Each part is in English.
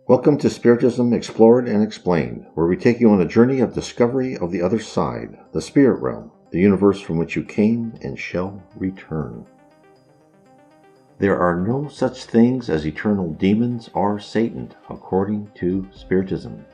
Welcome to Spiritism Explored and Explained, where we take you on a journey of discovery of the other side, the spirit realm, the universe from which you came and shall return. There are no such things as eternal demons or Satan, according to Spiritism.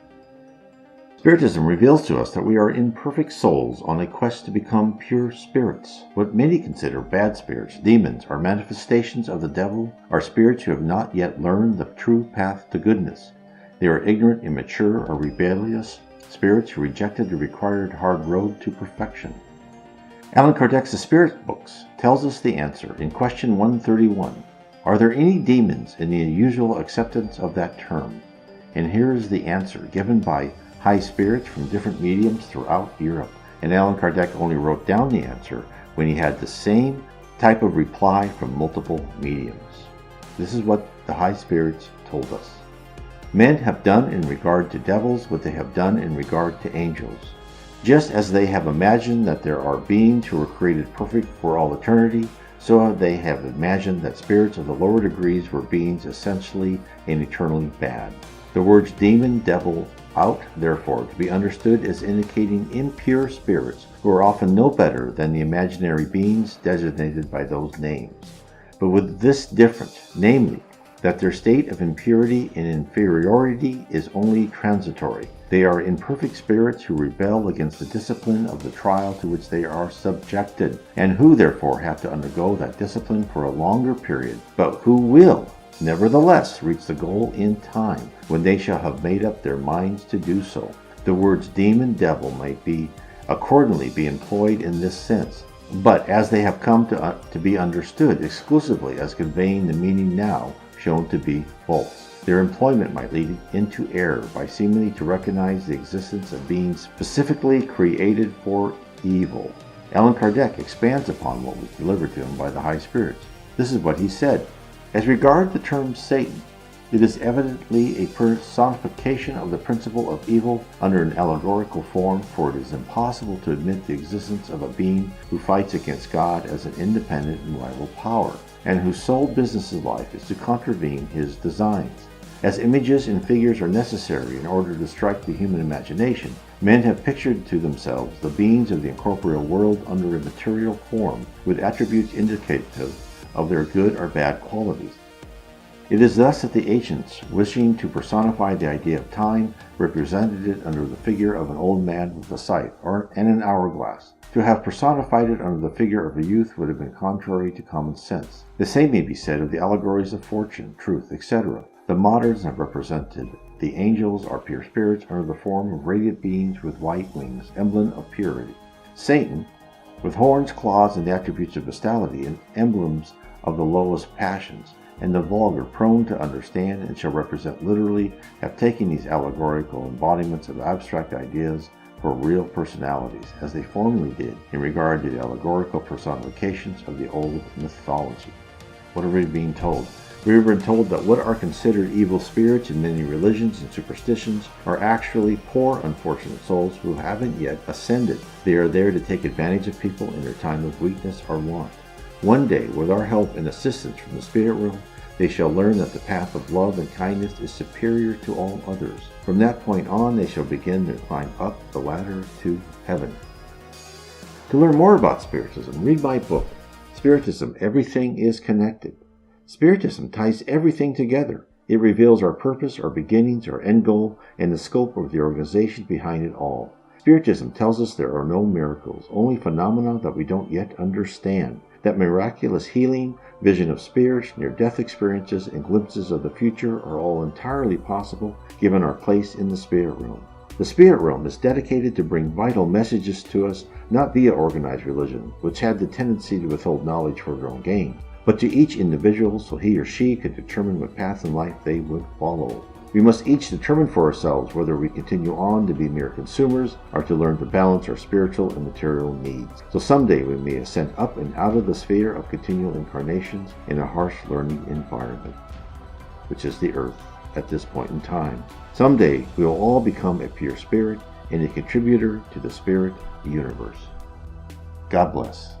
Spiritism reveals to us that we are imperfect souls on a quest to become pure spirits. What many consider bad spirits, demons, or manifestations of the devil are spirits who have not yet learned the true path to goodness. They are ignorant, immature, or rebellious spirits who rejected the required hard road to perfection. Allan Kardec's The Spirit books tells us the answer in question 131. Are there any demons in the usual acceptance of that term? And here is the answer given by high spirits from different mediums throughout Europe. And Allan Kardec only wrote down the answer when he had the same type of reply from multiple mediums. This is what the high spirits told us. Men have done in regard to devils what they have done in regard to angels. Just as they have imagined that there are beings who were created perfect for all eternity, so they have imagined that spirits of the lower degrees were beings essentially and eternally bad. The words demon, devil, out, therefore, to be understood as indicating impure spirits who are often no better than the imaginary beings designated by those names, but with this difference, namely, that their state of impurity and inferiority is only transitory. They are imperfect spirits who rebel against the discipline of the trial to which they are subjected, and who therefore have to undergo that discipline for a longer period, but who will nevertheless reach the goal in time, when they shall have made up their minds to do so. The words demon, devil might be accordingly be employed in this sense, but as they have come to be understood exclusively as conveying the meaning now shown to be false, their employment might lead into error by seeming to recognize the existence of beings specifically created for evil. Allan Kardec expands upon what was delivered to him by the high spirits. This is what he said. As regard the term Satan, it is evidently a personification of the principle of evil under an allegorical form, for it is impossible to admit the existence of a being who fights against God as an independent and rival power, and whose sole business in life is to contravene his designs. As images and figures are necessary in order to strike the human imagination, men have pictured to themselves the beings of the incorporeal world under a material form, with attributes indicative of their good or bad qualities. It is thus that the ancients, wishing to personify the idea of time, represented it under the figure of an old man with a scythe and an hourglass. To have personified it under the figure of a youth would have been contrary to common sense. The same may be said of the allegories of fortune, truth, etc. The moderns have represented the angels or pure spirits under the form of radiant beings with white wings, emblem of purity. Satan, with horns, claws, and the attributes of bestiality, and emblems of the lowest passions, and the vulgar, prone to understand and shall represent literally, have taken these allegorical embodiments of abstract ideas for real personalities, as they formerly did in regard to the allegorical personifications of the old mythology. What are we being told? We have been told that what are considered evil spirits in many religions and superstitions are actually poor, unfortunate souls who haven't yet ascended. They are there to take advantage of people in their time of weakness or want. One day, with our help and assistance from the spirit realm, they shall learn that the path of love and kindness is superior to all others. From that point on, they shall begin their climb up the ladder to heaven. To learn more about Spiritism, read my book, Spiritism, Everything is Connected. Spiritism ties everything together. It reveals our purpose, our beginnings, our end goal, and the scope of the organization behind it all. Spiritism tells us there are no miracles, only phenomena that we don't yet understand. That miraculous healing, vision of spirits, near-death experiences, and glimpses of the future are all entirely possible given our place in the spirit realm. The spirit realm is dedicated to bring vital messages to us, not via organized religion, which had the tendency to withhold knowledge for their own gain, but to each individual so he or she could determine what path in life they would follow. We must each determine for ourselves whether we continue on to be mere consumers or to learn to balance our spiritual and material needs. So someday we may ascend up and out of the sphere of continual incarnations in a harsh learning environment, which is the earth at this point in time. Someday we will all become a pure spirit and a contributor to the spirit universe. God bless.